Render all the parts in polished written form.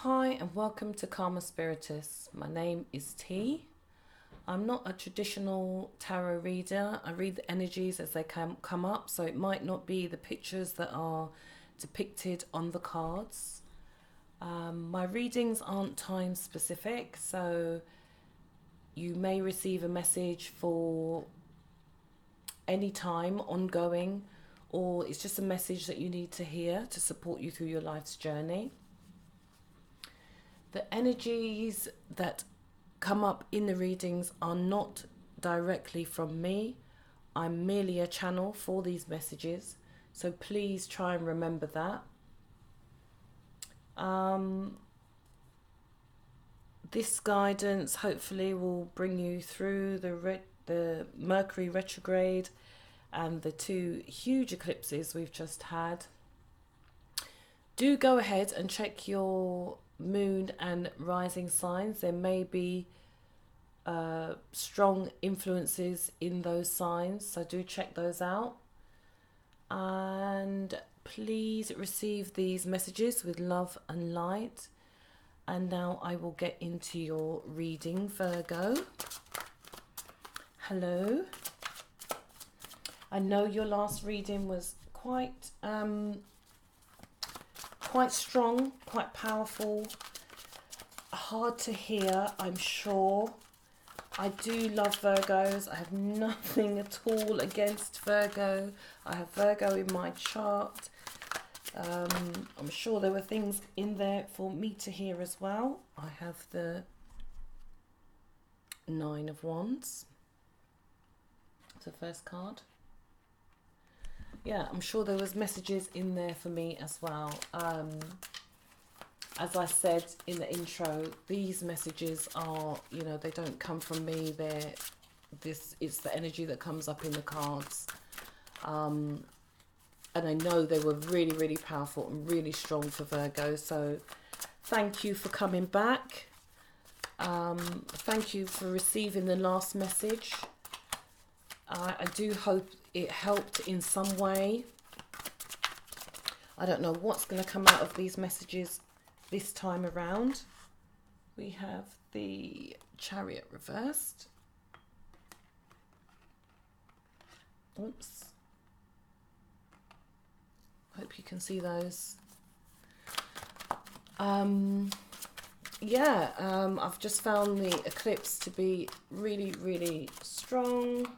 Hi and welcome to Karmaspiritus. My name is T. I'm not a traditional tarot reader. I read the energies as they come up, so it might not be the pictures that are depicted on the cards. My readings aren't time specific, so you may receive a message for any time ongoing, or it's just a message that you need to hear to support you through your life's journey. The energies that come up in the readings are not directly from me. I'm merely a channel for these messages, so please try and remember that. This guidance hopefully will bring you through the Mercury retrograde and the two huge eclipses we've just had. Do go ahead and check your moon and rising signs. There may be strong influences in those signs, so do check those out. And please receive these messages with love and light. And now I will get into your reading, Virgo. Hello. I know your last reading was quite strong, quite powerful, hard to hear, I'm sure. I do love Virgos. I have nothing at all against Virgo. I have Virgo in my chart. I'm sure there were things in there for me to hear as well. I have the Nine of Wands. It's the first card. Yeah, I'm sure there was messages in there for me as well. As I said in the intro, these messages are, they don't come from me. It's the energy that comes up in the cards. And I know they were really, really powerful and really strong for Virgo. So thank you for coming back. Thank you for receiving the last message. I do hope it helped in some way. I don't know what's going to come out of these messages this time around. We have the Chariot reversed. Oops. Hope you can see those. I've just found the eclipse to be really, really strong.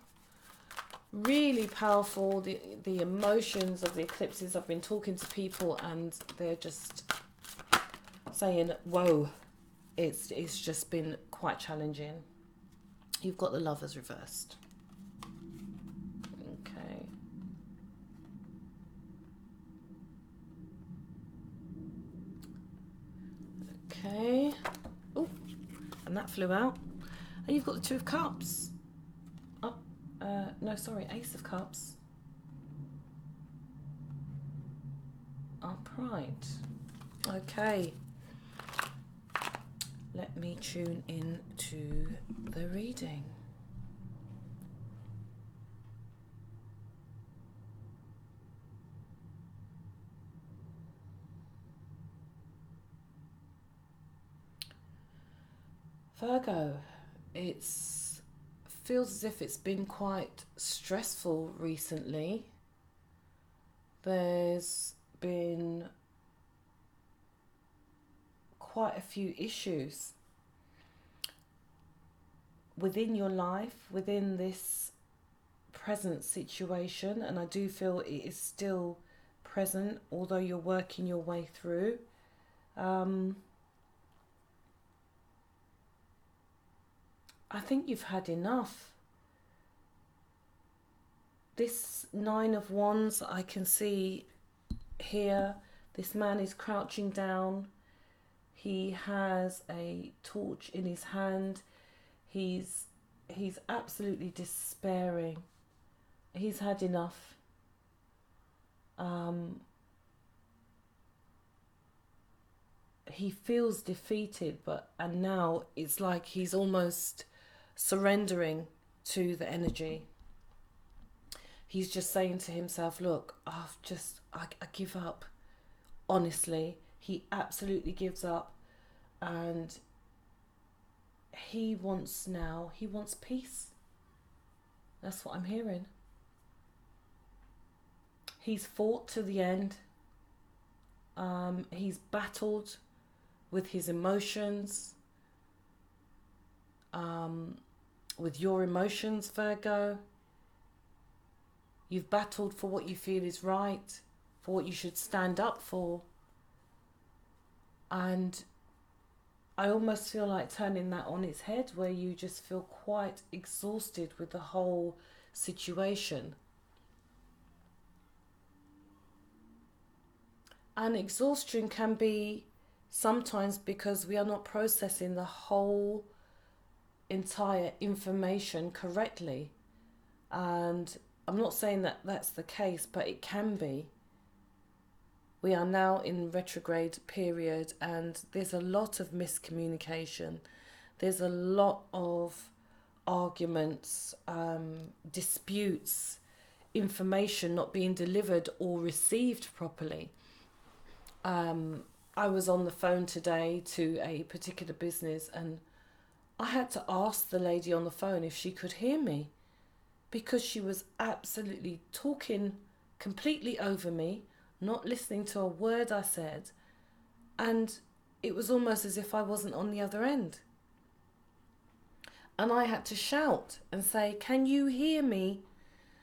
Really powerful. The emotions of the eclipses. I've been talking to people and they're just saying, whoa, it's just been quite challenging. You've got the Lovers reversed. Okay. Oh, and that flew out. And you've got the Two of Cups. No, sorry, Ace of Cups. Upright. Okay. Let me tune in to the reading. Virgo, feels as if it's been quite stressful recently. There's been quite a few issues within your life, within this present situation, and I do feel it is still present, although you're working your way through. I think you've had enough. This Nine of Wands, I can see here, this man is crouching down. He has a torch in his hand. He's absolutely despairing. He's had enough. He feels defeated, and now it's like he's almost surrendering to the energy. He's just saying to himself, look, I give up. Honestly, he absolutely gives up. And he wants peace. That's what I'm hearing. He's fought to the end. He's battled with his emotions, with your emotions, Virgo. You've battled for what you feel is right, for what you should stand up for. And I almost feel like turning that on its head, where you just feel quite exhausted with the whole situation. And exhaustion can be sometimes because we are not processing the whole entire information correctly. And I'm not saying that that's the case, but it can be. We are now in retrograde period, and there's a lot of miscommunication. There's a lot of arguments, disputes, information not being delivered or received properly. I was on the phone today to a particular business, and I had to ask the lady on the phone if she could hear me, because she was absolutely talking completely over me, not listening to a word I said, and it was almost as if I wasn't on the other end. And I had to shout and say, "Can you hear me?"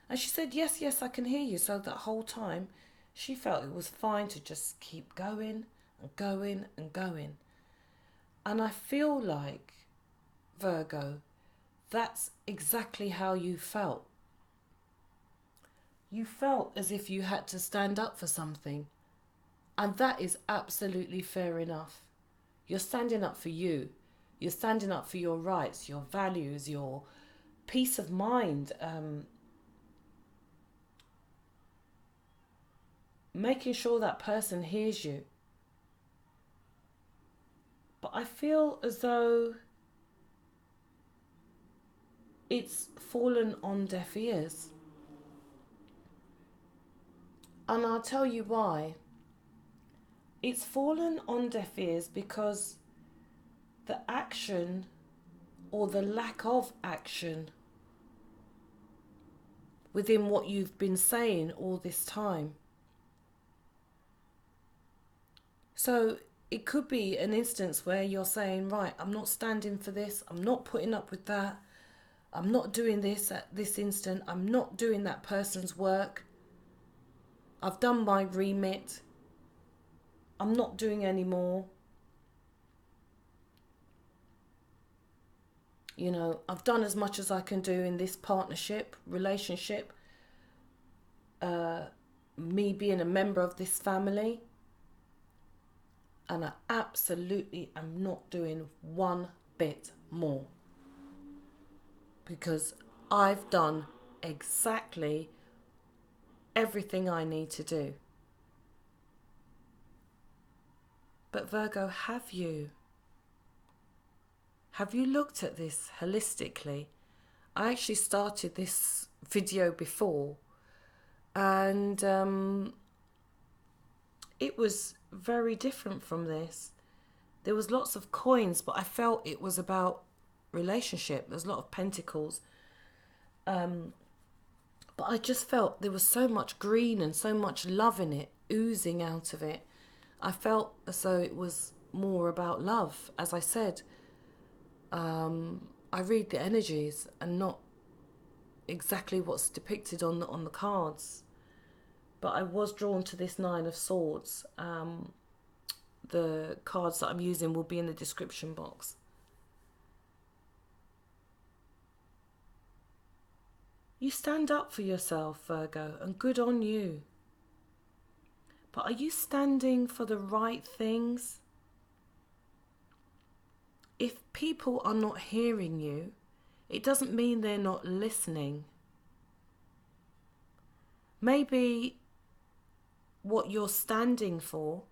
And she said, yes, I can hear you. So that whole time she felt it was fine to just keep going and going and going. And I feel like, Virgo, that's exactly how you felt. You felt as if you had to stand up for something. And that is absolutely fair enough. You're standing up for you. You're standing up for your rights, your values, your peace of mind. Making sure that person hears you. But I feel as though it's fallen on deaf ears. And I'll tell you why. It's fallen on deaf ears because the action or the lack of action within what you've been saying all this time. So it could be an instance where you're saying, right, I'm not standing for this, I'm not putting up with that, I'm not doing this at this instant, I'm not doing that person's work, I've done my remit, I'm not doing any more. You know, I've done as much as I can do in this partnership, relationship, me being a member of this family. And I absolutely am not doing one bit more. Because I've done exactly everything I need to do. But Virgo, have you? Have you looked at this holistically? I actually started this video before, and it was very different from this. There was lots of coins, but I felt it was about relationship. There's a lot of pentacles. But I just felt there was so much green and so much love in it, oozing out of it. I felt as though it was more about love. As I said, I read the energies and not exactly what's depicted on the cards. But I was drawn to this Nine of Swords. The cards that I'm using will be in the description box. You stand up for yourself, Virgo, and good on you. But are you standing for the right things? If people are not hearing you, it doesn't mean they're not listening. Maybe what you're standing for,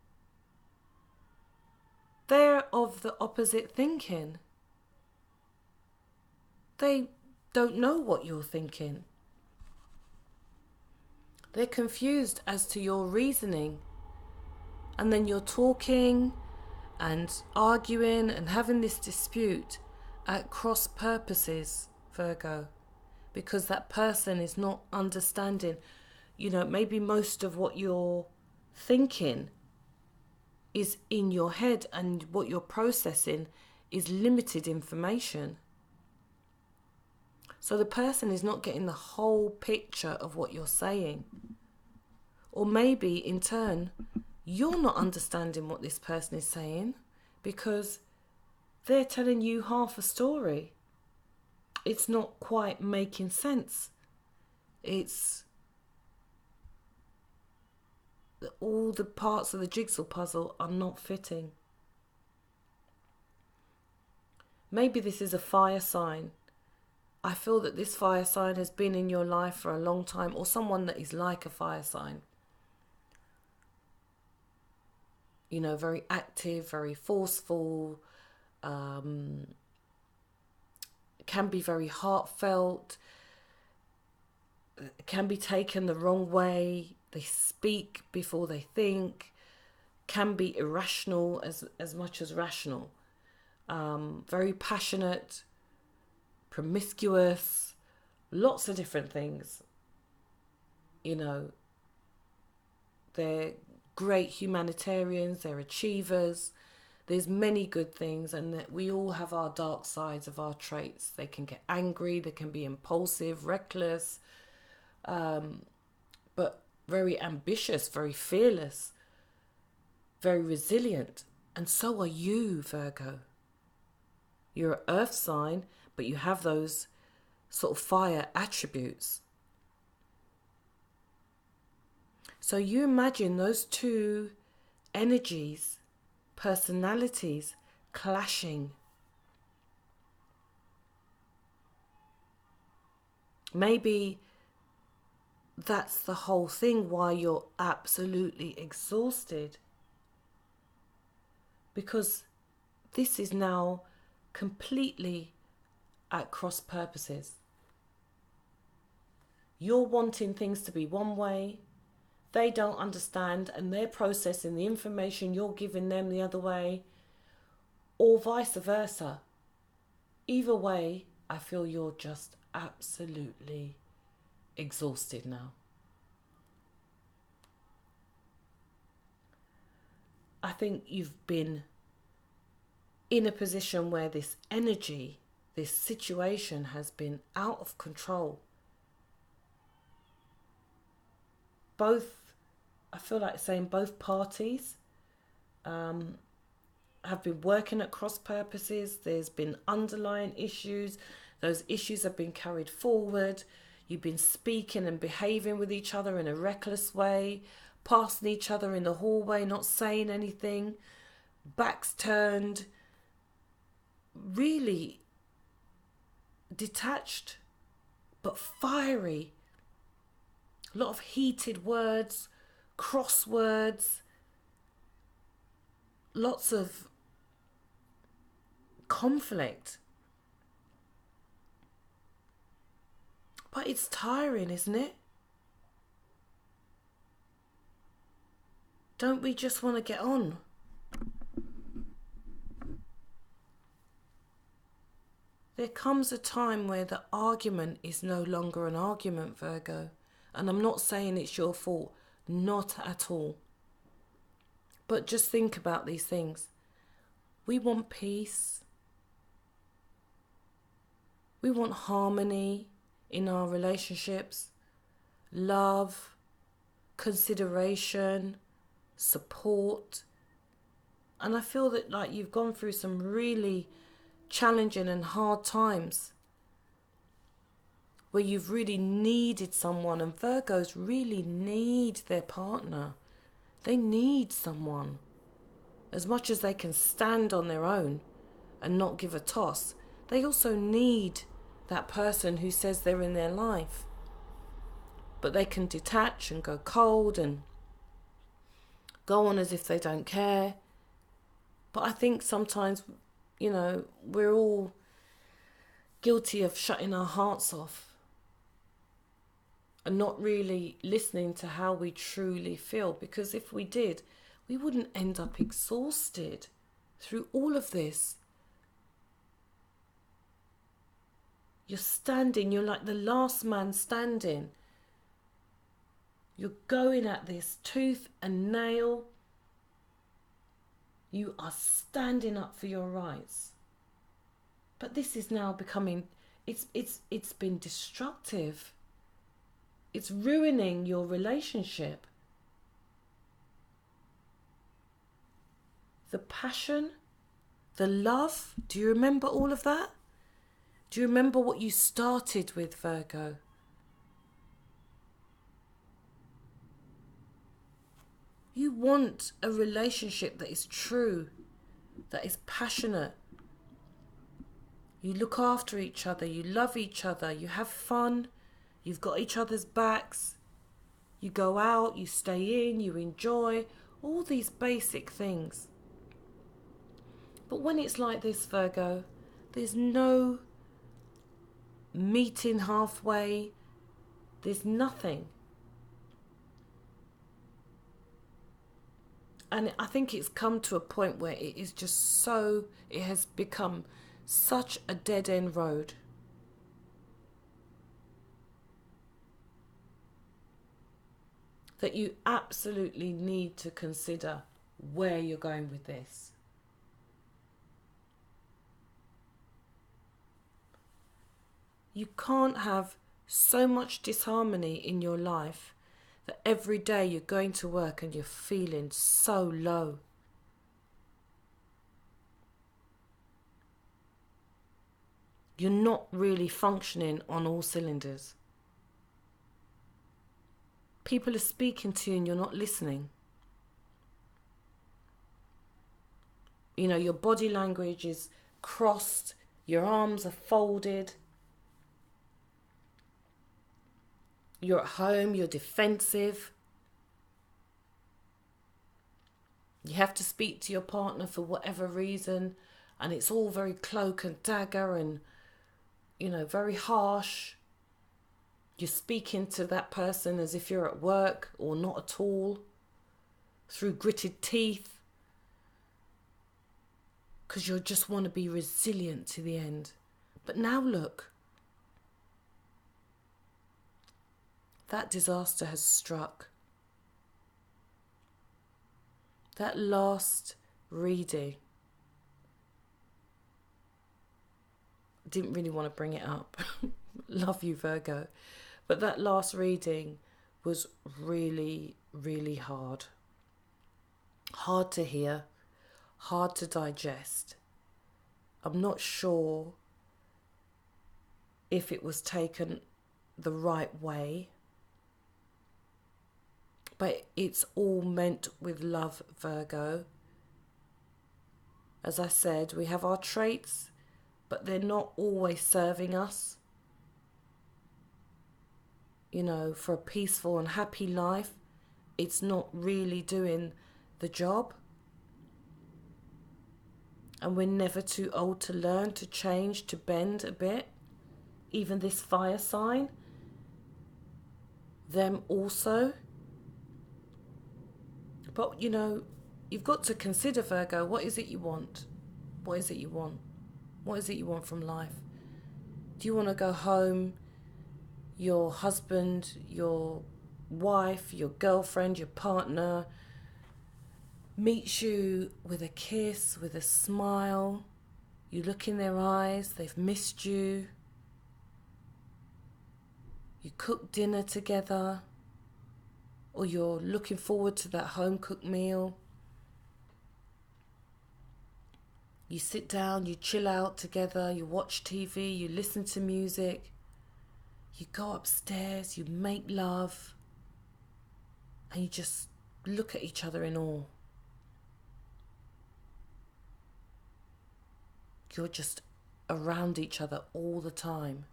they're of the opposite thinking. They don't know what you're thinking. They're confused as to your reasoning. And then you're talking and arguing and having this dispute at cross purposes, Virgo, because that person is not understanding. Maybe most of what you're thinking is in your head, and what you're processing is limited information. So the person is not getting the whole picture of what you're saying. Or maybe in turn, you're not understanding what this person is saying because they're telling you half a story. It's not quite making sense. It's all the parts of the jigsaw puzzle are not fitting. Maybe this is a fire sign. I feel that this fire sign has been in your life for a long time, or someone that is like a fire sign. Very active, very forceful, can be very heartfelt, can be taken the wrong way. They speak before they think, can be irrational as much as rational, very passionate, promiscuous, lots of different things. They're great humanitarians, they're achievers. There's many good things, and that we all have our dark sides of our traits. They can get angry, they can be impulsive, reckless, but very ambitious, very fearless, very resilient. And so are you, Virgo. You're an earth sign, but you have those sort of fire attributes. So you imagine those two energies, personalities clashing. Maybe that's the whole thing why you're absolutely exhausted. Because this is now completely at cross purposes. You're wanting things to be one way, they don't understand, and they're processing the information you're giving them the other way, or vice versa. Either way, I feel you're just absolutely exhausted now. I think you've been in a position where this energy, this situation has been out of control. I feel like saying both parties have been working at cross purposes. There's been underlying issues. Those issues have been carried forward. You've been speaking and behaving with each other in a reckless way, passing each other in the hallway, not saying anything, backs turned, really detached but fiery. A lot of heated words, crosswords, lots of conflict. But it's tiring, isn't it? Don't we just want to get on? There comes a time where the argument is no longer an argument, Virgo. And I'm not saying it's your fault. Not at all. But just think about these things. We want peace. We want harmony in our relationships. Love, consideration, support. And I feel that like you've gone through some really challenging and hard times where you've really needed someone, and Virgos really need their partner. They need someone. As much as they can stand on their own and not give a toss, they also need that person who says they're in their life. But they can detach and go cold and go on as if they don't care. But I think sometimes, we're all guilty of shutting our hearts off and not really listening to how we truly feel. Because if we did, we wouldn't end up exhausted through all of this, you're standing, you're like the last man standing. You're going at this tooth and nail. You are standing up for your rights. But this is now becoming, it's been destructive. It's ruining your relationship. The passion, the love, do you remember all of that? Do you remember what you started with, Virgo? You want a relationship that is true, that is passionate. You look after each other, you love each other, you have fun, you've got each other's backs, you go out, you stay in, you enjoy, all these basic things. But when it's like this, Virgo, there's no meeting halfway, there's nothing. And I think it's come to a point where it is just so, it has become such a dead-end road. That you absolutely need to consider where you're going with this. You can't have so much disharmony in your life that every day you're going to work and you're feeling so low. You're not really functioning on all cylinders. People are speaking to you and you're not listening. You know, your body language is crossed, your arms are folded. You're at home, you're defensive. You have to speak to your partner for whatever reason, and it's all very cloak and dagger and, you know, very harsh. You're speaking to that person as if you're at work or not at all, through gritted teeth, because you just want to be resilient to the end. But now look, that disaster has struck. That last reading, didn't really want to bring it up. Love you, Virgo. But that last reading was really, really hard. Hard to hear, hard to digest. I'm not sure if it was taken the right way. But it's all meant with love, Virgo. As I said, we have our traits, but they're not always serving us. You know, for a peaceful and happy life, it's not really doing the job. And we're never too old to learn, to change, to bend a bit. Even this fire sign, them also. But, you know, you've got to consider, Virgo, what is it you want? What is it you want? What is it you want from life? Do you want to go home, your husband, your wife, your girlfriend, your partner meets you with a kiss, with a smile, you look in their eyes, they've missed you, you cook dinner together, or you're looking forward to that home-cooked meal. You sit down, you chill out together, you watch TV, you listen to music, you go upstairs, you make love, and you just look at each other in awe. You're just around each other all the time.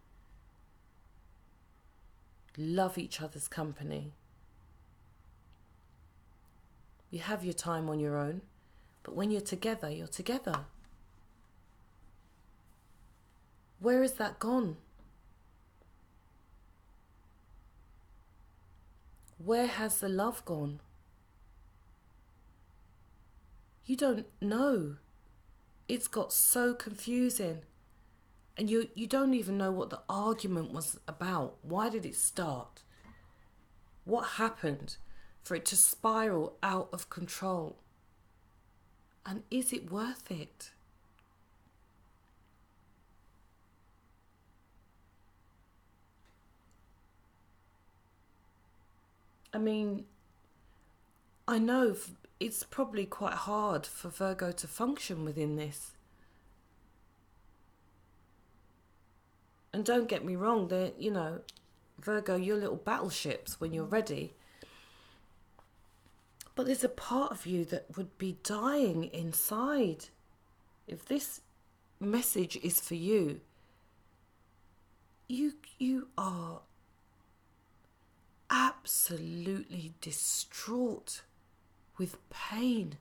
Love each other's company. You have your time on your own, but when you're together, you're together. Where is that gone? Where has the love gone? You don't know it's got so confusing. And you don't even know what the argument was about. Why did it start? What happened for it to spiral out of control? And is it worth it? I mean, I know it's probably quite hard for Virgo to function within this. And don't get me wrong, they're, Virgo, you're little battleships when you're ready. But there's a part of you that would be dying inside. If this message is for you, you are absolutely distraught with pain.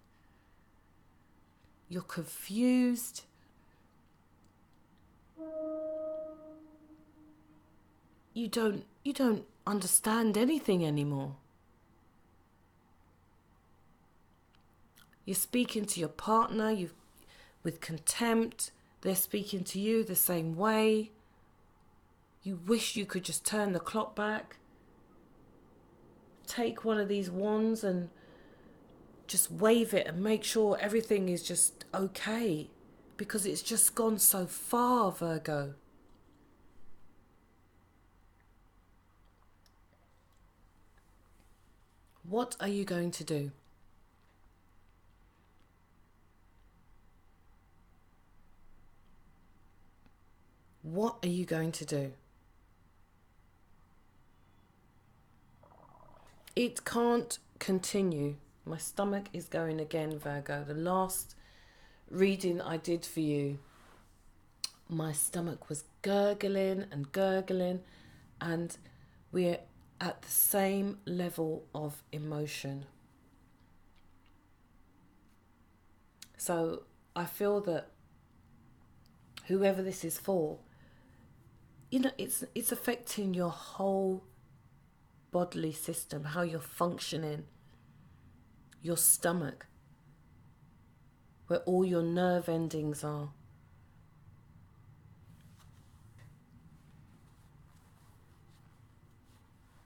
You're confused. You don't understand anything anymore. You're speaking to your partner with contempt. They're speaking to you the same way. You wish you could just turn the clock back. Take one of these wands and just wave it and make sure everything is just okay. Because it's just gone so far, Virgo. What are you going to do? What are you going to do? It can't continue. My stomach is going again, Virgo. The last reading I did for you, my stomach was gurgling, and we're at the same level of emotion. So I feel that whoever this is for, it's affecting your whole bodily system, how you're functioning, your stomach, where all your nerve endings are.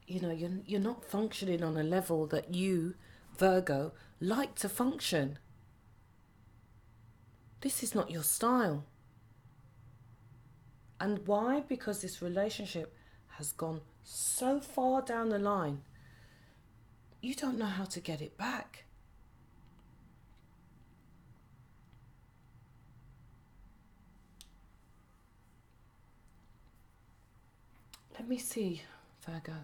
You're not functioning on a level that you, Virgo, like to function. This is not your style. And why? Because this relationship has gone so far down the line, you don't know how to get it back. Let me see, Virgo.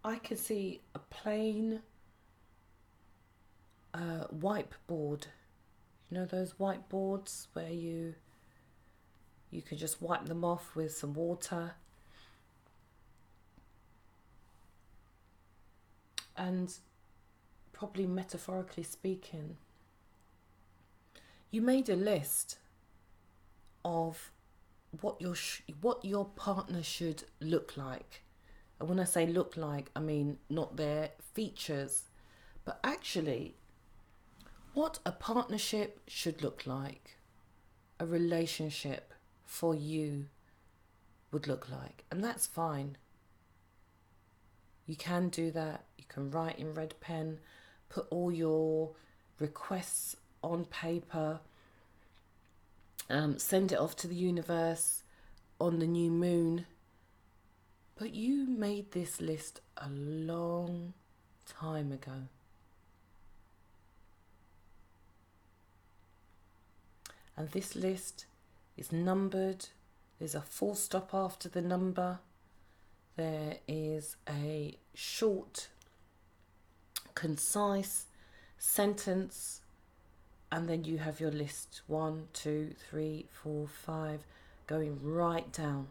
I can see a plain whiteboard. You know those whiteboards where you can just wipe them off with some water. And probably metaphorically speaking, you made a list of what your partner should look like. And when I say look like, I mean not their features, but actually what a partnership should look like, a relationship for you would look like. And that's fine. You can do that. You can write in red pen, put all your requests on paper, send it off to the universe on the new moon. But you made this list a long time ago. And this list is numbered. There's a full stop after the number. There is a short, concise sentence. And then you have your list 1, 2, 3, 4, 5 going right down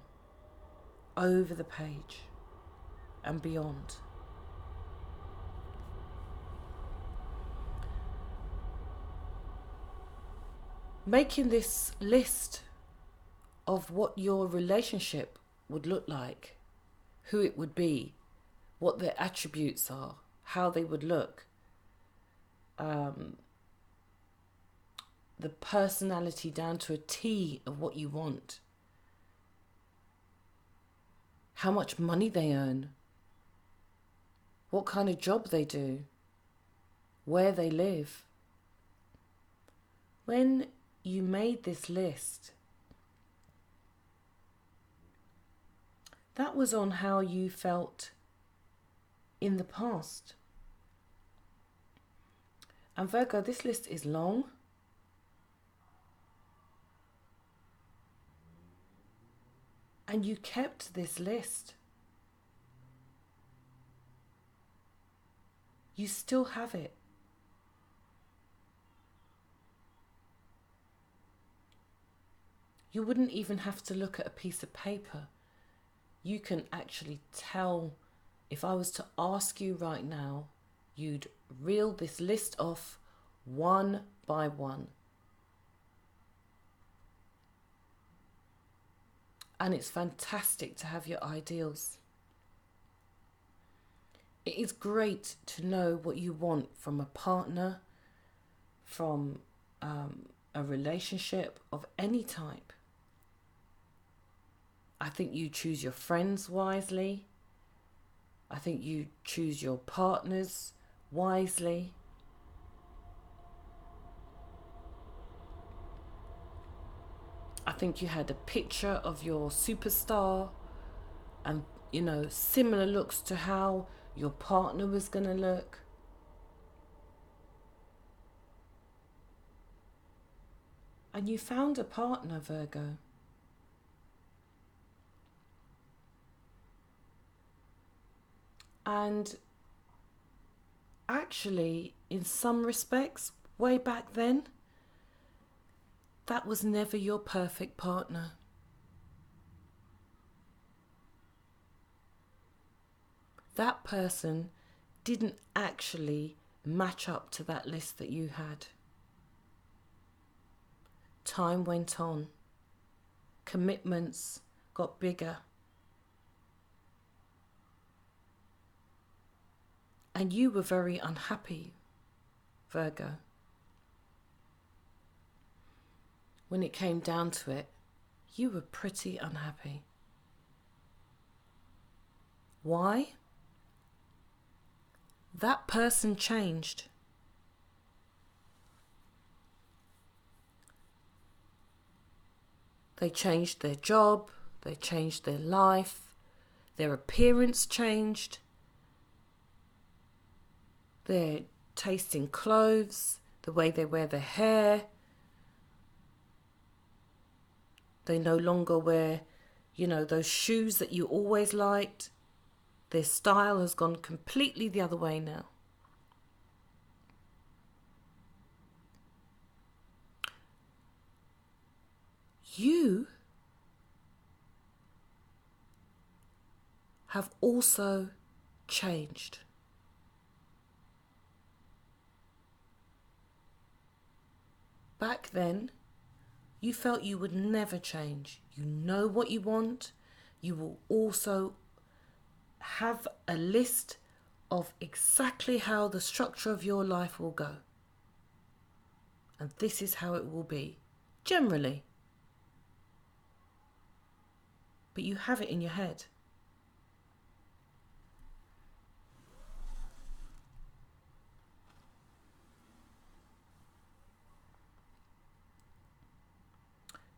over the page and beyond. making this list of what your relationship would look like, who it would be, what their attributes are, how they would look, the personality down to a T of what you want, how much money they earn, what kind of job they do, where they live. When you made this list, that was on how you felt in the past. And Virgo, this list is long. And you kept this list. You still have it. You wouldn't even have to look at a piece of paper. You can actually tell, if I was to ask you right now, you'd reel this list off one by one. And it's fantastic to have your ideals. It is great to know what you want from a partner, from a relationship of any type. I think you choose your friends wisely. I think you choose your partners wisely. I think you had a picture of your superstar and, similar looks to how your partner was going to look. And you found a partner, Virgo. And actually, in some respects, way back then, that was never your perfect partner. That person didn't actually match up to that list that you had. Time went on. Commitments got bigger. And you were very unhappy, Virgo. When it came down to it, you were pretty unhappy. Why? That person changed. They changed their job, they changed their life, their appearance changed, their taste in clothes, the way they wear their hair. They no longer wear, those shoes that you always liked. Their style has gone completely the other way now. You have also changed. Back then, you felt you would never change. You know what you want. You will also have a list of exactly how the structure of your life will go. And this is how it will be, generally. But you have it in your head.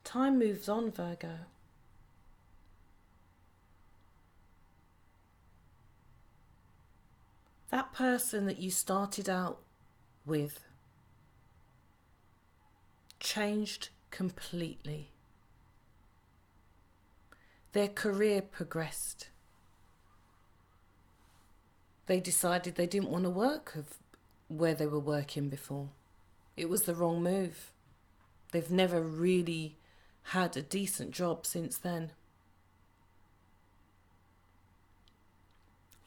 Time moves on, Virgo. That person that you started out with changed completely. Their career progressed. They decided they didn't want to work where they were working before. It was the wrong move. They've never really had a decent job since then.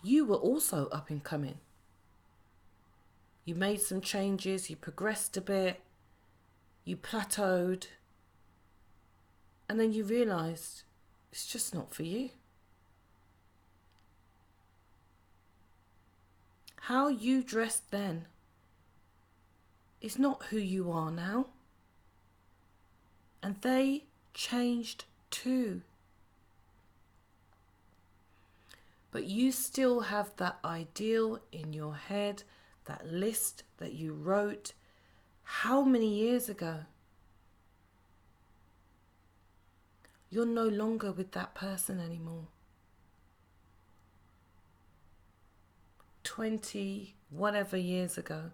You were also up and coming. You made some changes, you progressed a bit, you plateaued, and then you realised it's just not for you. How you dressed then is not who you are now. And they changed too. But you still have that ideal in your head, that list that you wrote how many years ago? You're no longer with that person anymore. 20 whatever years ago.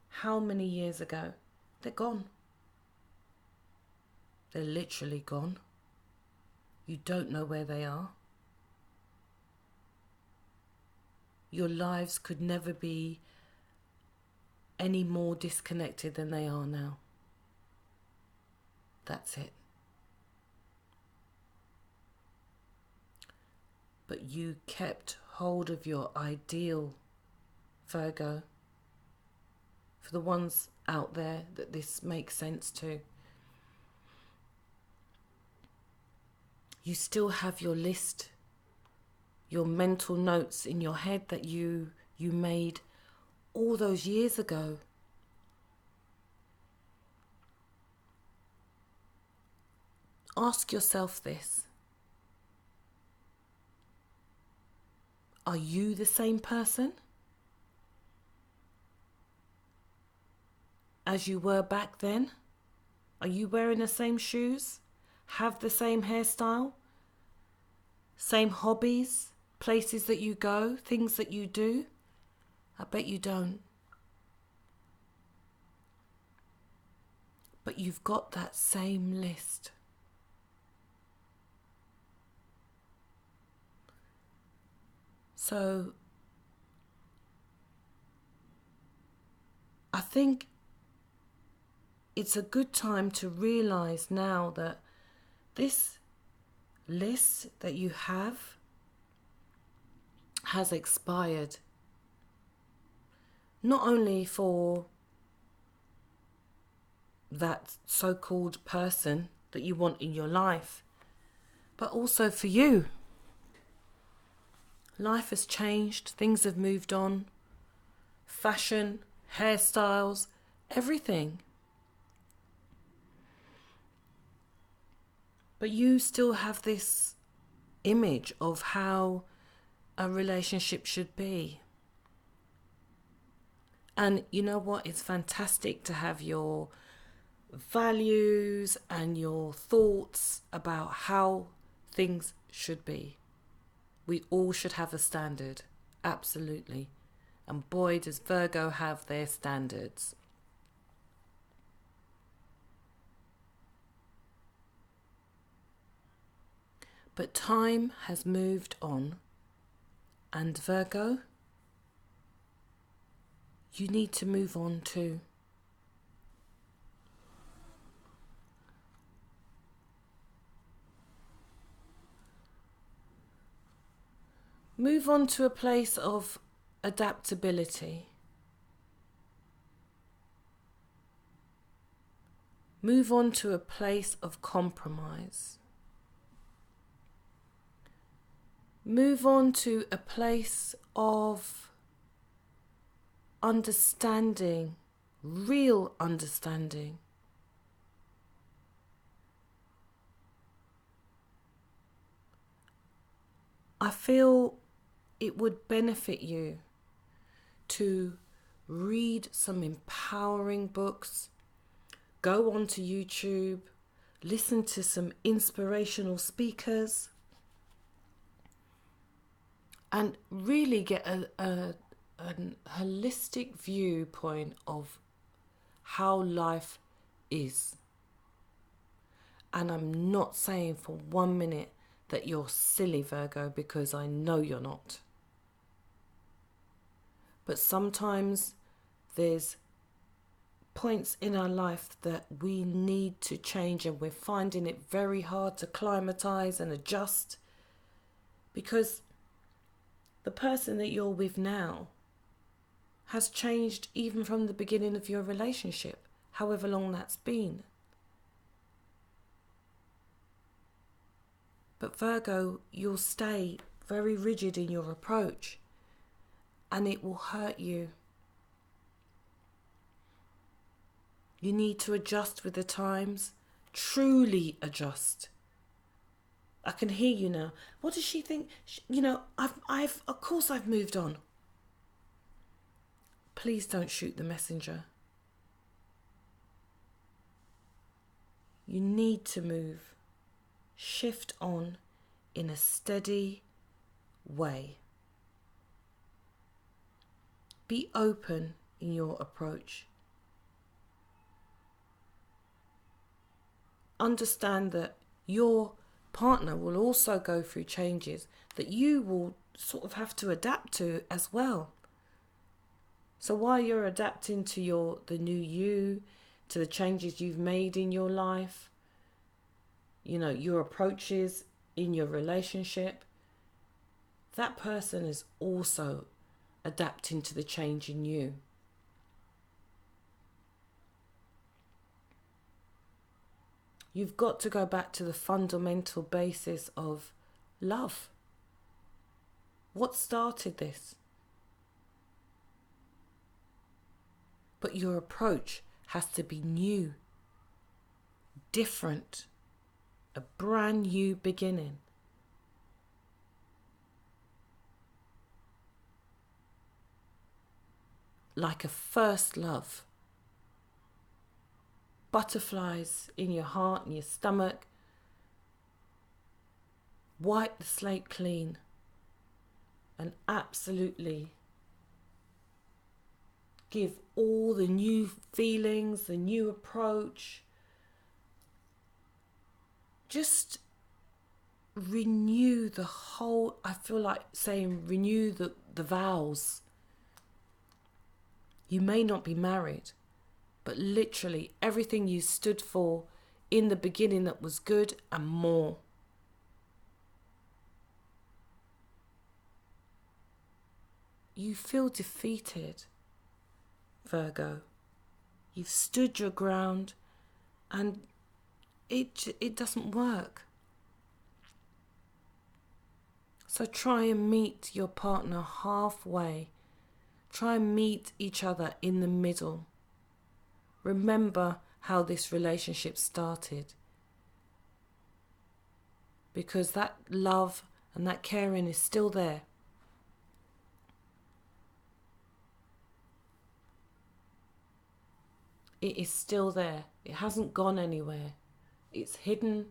How many years ago? They're gone. They're literally gone. You don't know where they are. Your lives could never be any more disconnected than they are now. That's it. But you kept hold of your ideal, Virgo. For the ones out there that this makes sense to. You still have your list, your mental notes in your head that you made all those years ago. Ask yourself this. Are you the same person as you were back then? Are you wearing the same shoes? Have the same hairstyle? Same hobbies? Places that you go? Things that you do? I bet you don't. But you've got that same list. So I think it's a good time to realize now that this list that you have has expired. Not only for that so-called person that you want in your life, but also for you. Life has changed, things have moved on, fashion, hairstyles, everything. But you still have this image of how a relationship should be. And you know what? It's fantastic to have your values and your thoughts about how things should be. We all should have a standard. Absolutely. And boy, does Virgo have their standards. But time has moved on, and Virgo, you need to move on too. Move on to a place of adaptability. Move on to a place of compromise. Move on to a place of understanding, real understanding. I feel it would benefit you to read some empowering books, go onto YouTube, listen to some inspirational speakers, and really get a holistic viewpoint of how life is. And I'm not saying for 1 minute that you're silly, Virgo, because I know you're not. But sometimes there's points in our life that we need to change, and we're finding it very hard to climatize and adjust, because the person that you're with now has changed even from the beginning of your relationship, however long that's been. But Virgo, you'll stay very rigid in your approach, and it will hurt you. You need to adjust with the times, truly adjust. I can hear you now. What does she think? Of course I've moved on. Please don't shoot the messenger. You need to move. Shift on in a steady way. Be open in your approach. Understand that your partner will also go through changes that you will sort of have to adapt to as well. So while you're adapting to the new you, to the changes you've made in your life, your approaches in your relationship, that person is also adapting to the change in you. You've got to go back to the fundamental basis of love. What started this? But your approach has to be new, different, a brand new beginning. Like a first love. Butterflies in your heart and your stomach. Wipe the slate clean and absolutely give all the new feelings, the new approach. Just renew the whole, I feel like saying renew the vows. You may not be married, but literally everything you stood for in the beginning that was good and more. You feel defeated, Virgo. You've stood your ground and it doesn't work. So try and meet your partner halfway. Try and meet each other in the middle. Remember how this relationship started. Because that love and that caring is still there. It is still there. It hasn't gone anywhere. It's hidden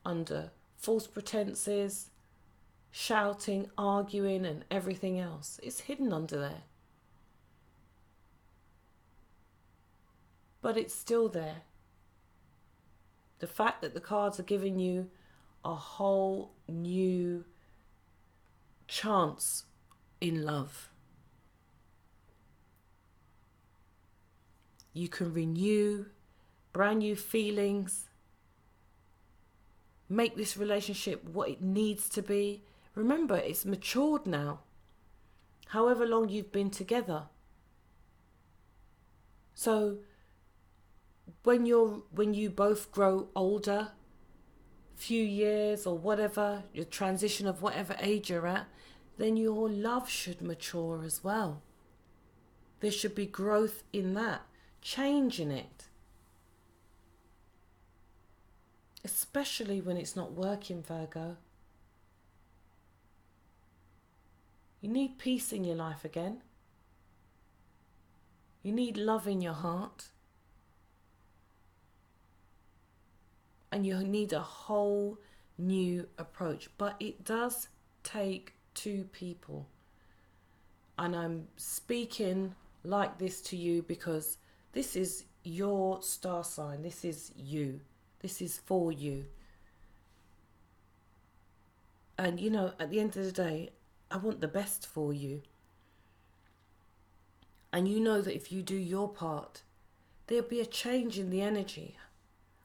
under false pretenses, shouting, arguing, and everything else. It's hidden under there. But it's still there. The fact that the cards are giving you a whole new chance in love. You can renew brand new feelings. Make this relationship what it needs to be. Remember, it's matured now. However long you've been together. So when you both grow older, few years or whatever, your transition of whatever age you're at, then your love should mature as well. There should be growth in that, change in it. Especially when it's not working, Virgo. You need peace in your life again. You need love in your heart. And you need a whole new approach. But it does take two people. And I'm speaking like this to you because this is your star sign. This is you. This is for you. And at the end of the day, I want the best for you. And you know that if you do your part, there'll be a change in the energy.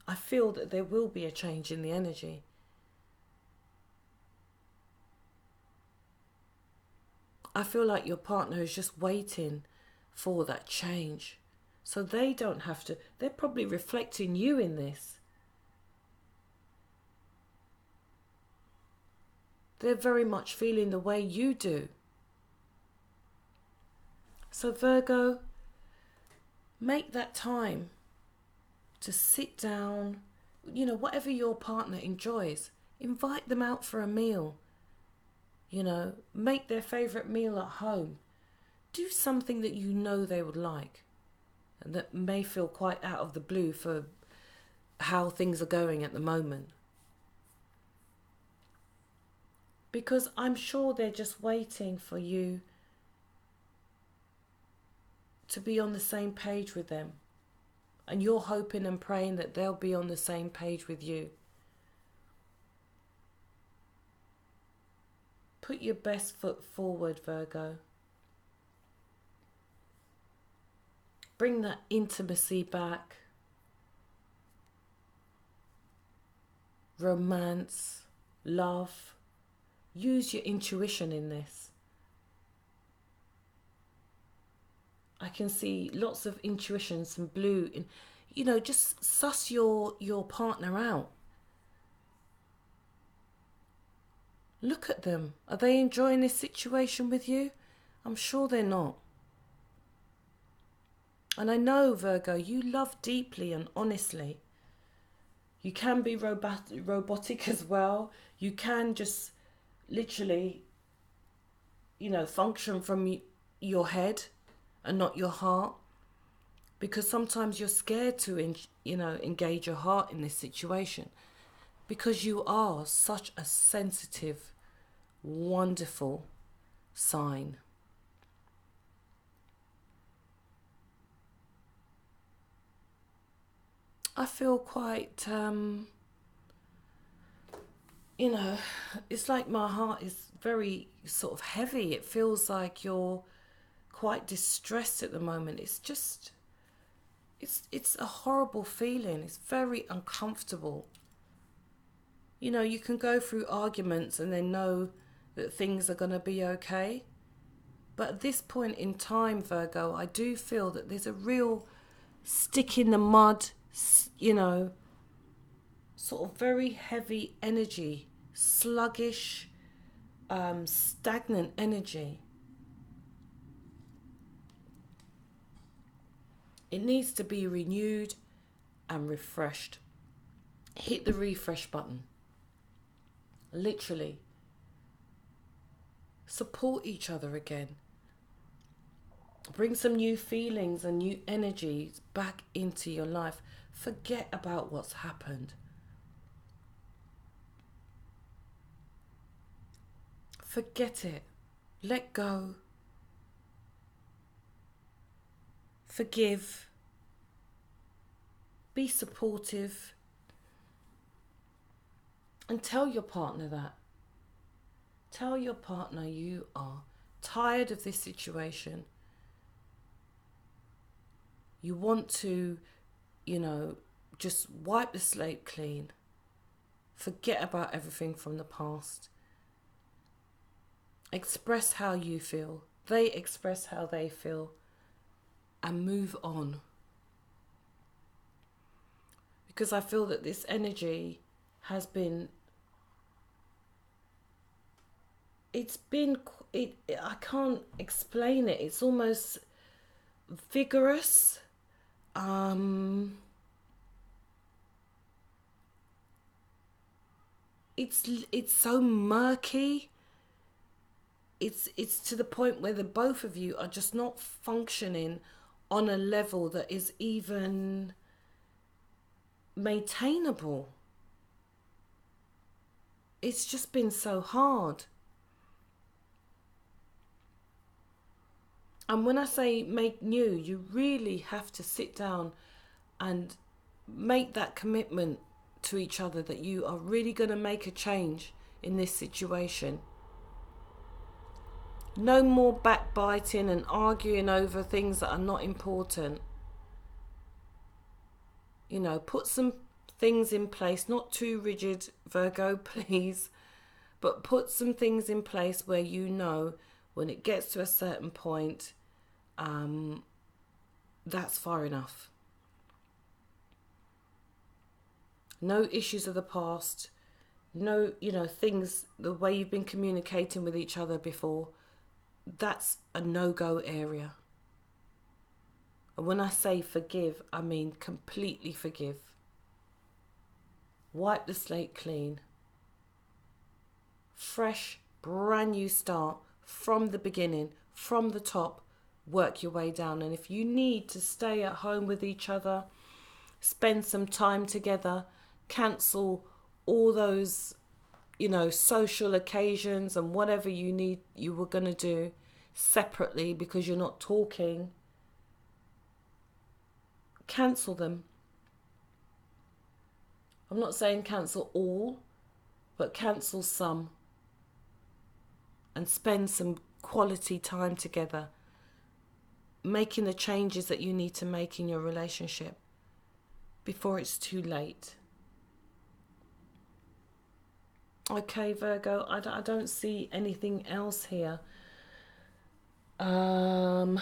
I feel that there will be a change in the energy. I feel like your partner is just waiting for that change. So they don't have to. They're probably reflecting you in this. They're very much feeling the way you do. So Virgo, make that time to sit down, whatever your partner enjoys. Invite them out for a meal. Make their favourite meal at home. Do something that you know they would like and that may feel quite out of the blue for how things are going at the moment. Because I'm sure they're just waiting for you to be on the same page with them. And you're hoping and praying that they'll be on the same page with you. Put your best foot forward, Virgo. Bring that intimacy back. Romance, love. Use your intuition in this. I can see lots of intuition, some blue. Just suss your partner out. Look at them. Are they enjoying this situation with you? I'm sure they're not. And I know, Virgo, you love deeply and honestly. You can be robotic as well. You can just literally, function from your head and not your heart. Because sometimes you're scared to, engage your heart in this situation. Because you are such a sensitive, wonderful sign. I feel quite, it's like my heart is very sort of heavy. It feels like you're quite distressed at the moment. It's just, it's a horrible feeling. It's very uncomfortable. You can go through arguments and then know that things are going to be okay. But at this point in time, Virgo, I do feel that there's a real stick in the mud, sort of very heavy energy, sluggish, stagnant energy. It needs to be renewed and refreshed. Hit the refresh button. Literally. Support each other again. Bring some new feelings and new energies back into your life. Forget about what's happened. Forget it. Let go. Forgive. Be supportive. And tell your partner that. Tell your partner you are tired of this situation. You want to, just wipe the slate clean. Forget about everything from the past. Express how you feel. They express how they feel. And move on. Because I feel that this energy has been... I can't explain it. It's almost vigorous. It's so murky. It's to the point where the both of you are just not functioning on a level that is even maintainable. It's just been so hard. And when I say make new, you really have to sit down and make that commitment to each other that you are really going to make a change in this situation. No more backbiting and arguing over things that are not important. Put some things in place, not too rigid, Virgo, please, but put some things in place where when it gets to a certain point, that's far enough. No issues of the past, no, things, the way you've been communicating with each other before, that's a no-go area. And when I say forgive, I mean completely forgive. Wipe the slate clean. Fresh, brand new start from the beginning, from the top, work your way down. And if you need to stay at home with each other, spend some time together, cancel all those, social occasions and whatever you were going to do separately because you're not talking, cancel them. I'm not saying cancel all, but cancel some and spend some quality time together, making the changes that you need to make in your relationship before it's too late. Okay, Virgo, I don't see anything else here. I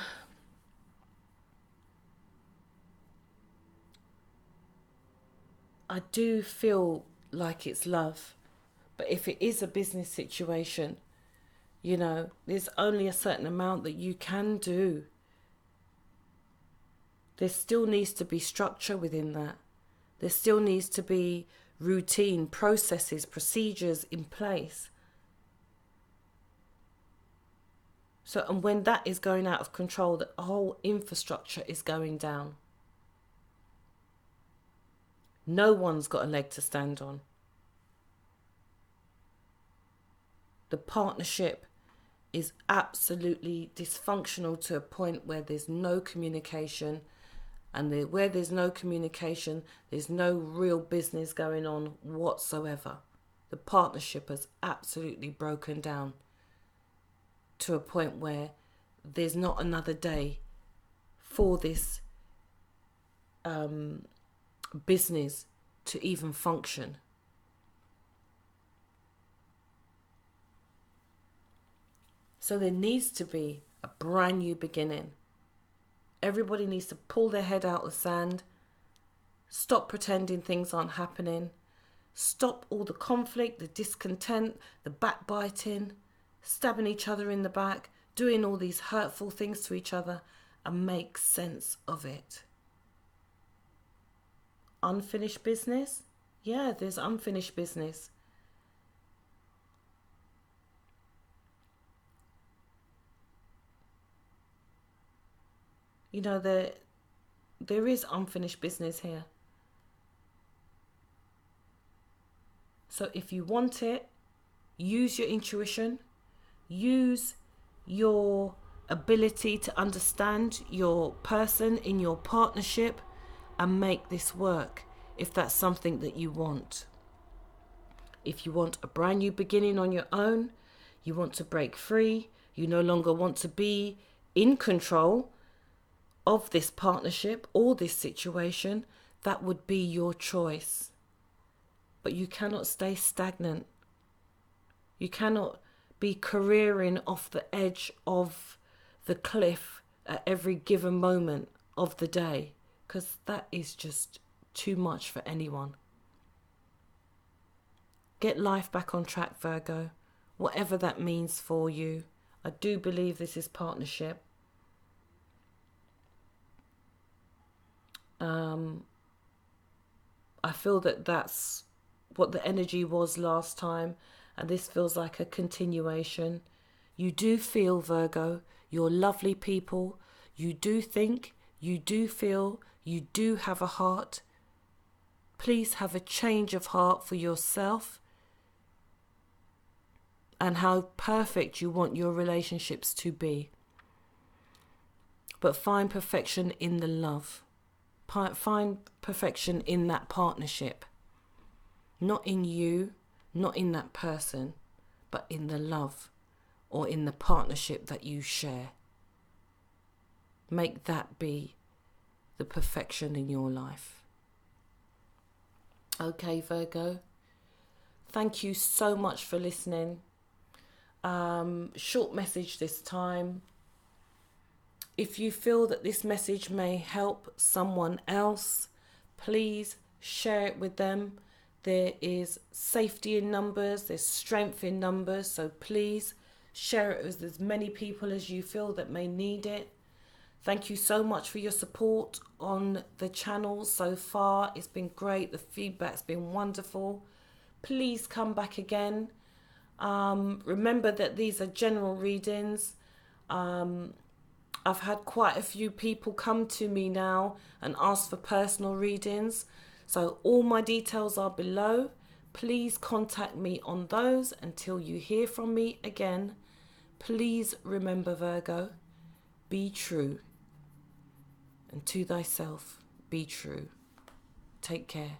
do feel like it's love, but if it is a business situation, there's only a certain amount that you can do. There still needs to be structure within that. There still needs to be routine, processes, procedures in place. So, and when that is going out of control, the whole infrastructure is going down. No one's got a leg to stand on. The partnership is absolutely dysfunctional to a point where there's no communication. And where there's no communication, there's no real business going on whatsoever. The partnership has absolutely broken down to a point where there's not another day for this business to even function. So there needs to be a brand new beginning. Everybody needs to pull their head out of the sand, stop pretending things aren't happening, stop all the conflict, the discontent, the backbiting, stabbing each other in the back, doing all these hurtful things to each other, and make sense of it. Unfinished business? Yeah, there's unfinished business. There is unfinished business here. So if you want it, use your intuition, use your ability to understand your person in your partnership and make this work if that's something that you want. If you want a brand new beginning on your own, you want to break free, you no longer want to be in control of this partnership or this situation, that would be your choice. But you cannot stay stagnant. You cannot be careering off the edge of the cliff at every given moment of the day, because that is just too much for anyone. Get life back on track, Virgo, whatever that means for you. I do believe this is partnership. I feel that that's what the energy was last time, and this feels like a continuation. You do feel, Virgo, you're lovely people. You do think, you do feel, you do have a heart. Please have a change of heart for yourself and how perfect you want your relationships to be. But find perfection in the love. Find perfection in that partnership. Not in you, not in that person, but in the love or in the partnership that you share. Make that be the perfection in your life. Okay, Virgo. Thank you so much for listening. Short message this time. If you feel that this message may help someone else, please share it with them. There is safety in numbers, there's strength in numbers, so please share it with as many people as you feel that may need it. Thank you so much for your support on the channel so far. It's been great. The feedback's been wonderful. Please come back again. Remember that these are general readings. I've had quite a few people come to me now and ask for personal readings. So all my details are below. Please contact me on those until you hear from me again. Please remember, Virgo, be true. And to thyself, be true. Take care.